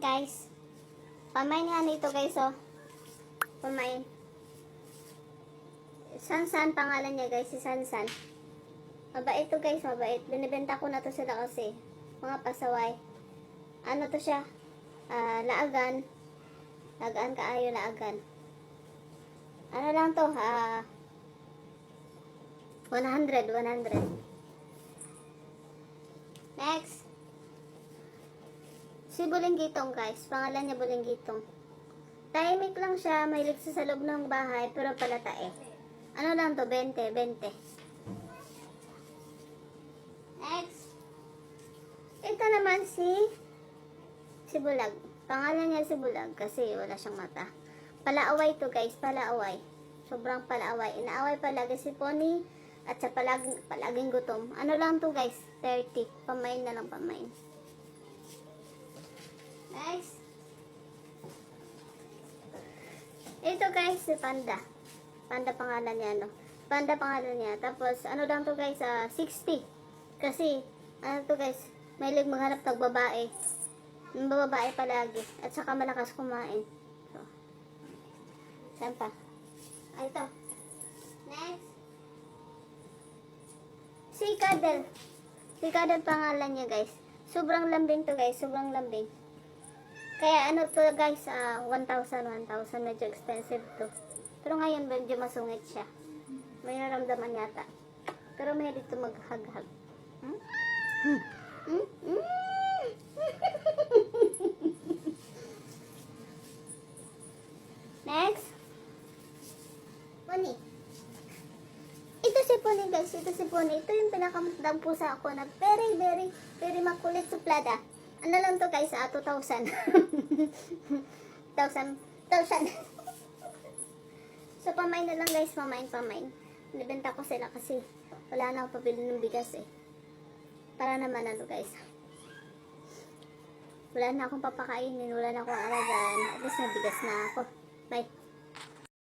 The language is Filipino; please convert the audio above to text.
guys. Pamain nga nito guys, oh. Pamain. Sansan pangalan niya guys, si Sansan. Mabait to guys, mabait. Binibenta ko na to sila kasi. Mga pasaway. Ano to siya? Laagan. Lagaan kaayo, laagan. Ano lang to? 100. Next. Si Bulinggitong guys. Pangalan niya Bulinggitong. Tahimik lang siya. Mahilig sa loob ng bahay. Pero pala tae. Ano lang to? 20. Next. Ito naman si Bulag. Pangalan niya si Bulag kasi wala siyang mata. Palaaway to guys. Palaaway. Sobrang palaaway. Inaaway palagi si Pony at sa palaging gutom. Ano lang to guys? 30. Pamain na lang, pamain. Next. Ito guys, si Panda. Panda pangalan niya, no? Panda pangalan niya. Tapos, ano lang to guys, 60. Kasi, ano to guys, mahilig maghanap ng babae. Yung babae palagi. At saka malakas kumain. So, saan pa? Ito. Next. Si Kadel. Si Kadel pangalan niya guys. Sobrang lambing to guys, sobrang lambing. Kaya ano to guys, 1,000. Medyo expensive to. Pero ngayon medyo masungit siya. May naramdaman yata. Pero may dito maghag-hag. Next. Pony. Ito si Pony guys. Ito si Pony. Ito yung pinakamutdang pusa ako na very makulit suplada. Ano lang to guys, 2,000. 1,000. So, pamain na lang guys, pamain. Nabenta ko sila kasi wala na akong pabili ng bigas eh. Para naman ano guys. Wala na akong papakainin, wala na akong alagaan. At least nabigas na ako. Bye.